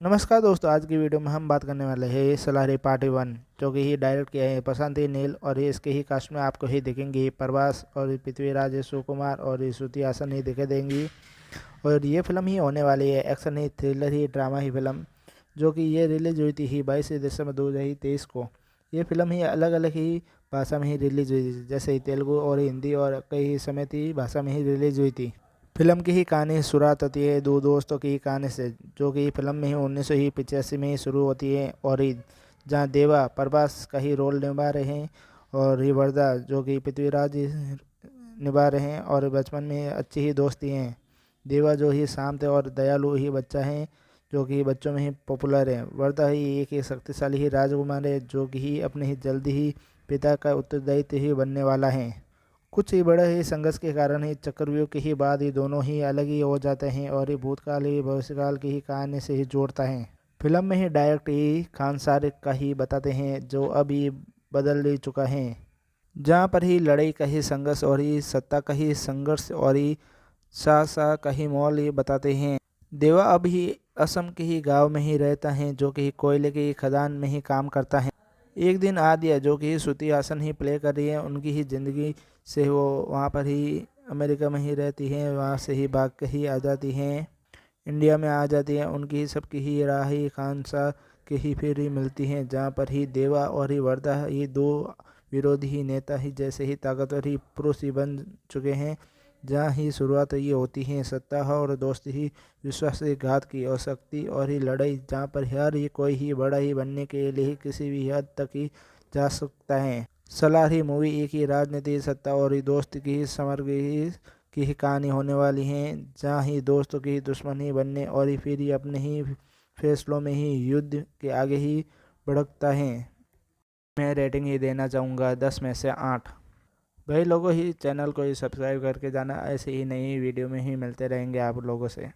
नमस्कार दोस्तों, आज की वीडियो में हम बात करने वाले हैं सलारी पार्ट 1, जो कि ही डायरेक्ट किया है प्रशांति नील। और ये इसके ही कास्ट में आपको ही दिखेंगे प्रभास और पृथ्वीराज, सुकुमार और श्रुति हासन ही दिखे देंगी। और ये फिल्म ही होने वाली है एक्शन ही, थ्रिलर ही, ड्रामा ही फिल्म, जो कि ये रिलीज हुई थी 22 दिसंबर 2023 को। ये फिल्म ही अलग अलग ही भाषा में ही रिलीज हुई थी, जैसे ही तेलुगु और हिंदी और कई समेत ही भाषा में ही रिलीज हुई थी। फिल्म की ही कहानी शुरुआत होती है दो दोस्तों की कहानी से, जो कि फिल्म में ही 1985 में ही शुरू होती है। और जहाँ देवा प्रभास का ही रोल निभा रहे हैं और ये वर्दा जो कि पृथ्वीराज निभा रहे हैं। और बचपन में अच्छी ही दोस्ती हैं। देवा जो ही शांत और दयालु ही बच्चा है, जो कि बच्चों में ही पॉपुलर है। वर्दा ही एक ही शक्तिशाली ही राजकुमार है, जो कि ही अपने ही जल्दी ही पिता का उत्तरदायित्व ही बनने वाला है। कुछ ही बड़े ही संघर्ष के कारण ही चक्रव्यूह के ही बाद ही दोनों ही अलग ही हो जाते हैं और ये भूतकाल ही भविष्यकाल की ही कहानी से ही जोड़ता है। फिल्म में ही डायरेक्ट ही खानसार का ही बताते हैं, जो अब ही बदल ही चुका है, जहाँ पर ही लड़ाई का ही संघर्ष और ही सत्ता का ही संघर्ष और ही शाह का ही मोल ही बताते हैं। देवा अब ही असम के ही गांव में ही रहता है, जो कि कोयले की खदान में ही काम करता है। एक दिन आदिया, जो कि श्रुति हासन ही प्ले कर रही है, उनकी ही ज़िंदगी से वो वहाँ पर ही अमेरिका में ही रहती हैं, वहाँ से ही भाग के ही आ जाती हैं, इंडिया में आ जाती हैं। उनकी ही सबकी ही राह ही खानसा के ही फिर ही मिलती हैं, जहाँ पर ही देवा और ही वर्दा ये दो विरोधी ही नेता ही जैसे ही ताकतवर ही पुरुष ही बन चुके हैं। जहाँ ही शुरुआत ये होती है सत्ता और दोस्ती ही, विश्वासघात की और शक्ति और ही लड़ाई, जहाँ पर हर ही कोई ही बड़ा ही बनने के लिए ही किसी भी हद तक ही जा सकता है। सलार ही मूवी एक ही राजनीति, सत्ता और ही दोस्त की समग्र की ही कहानी होने वाली है, जहाँ ही दोस्तों की दुश्मन ही बनने और ही फिर ही अपने ही फैसलों में ही युद्ध के आगे ही भड़कता है। मैं रेटिंग ही देना चाहूँगा 10 में से 8। भाई लोगों ही चैनल को ही सब्सक्राइब करके जाना, ऐसे ही नई वीडियो में ही मिलते रहेंगे आप लोगों से।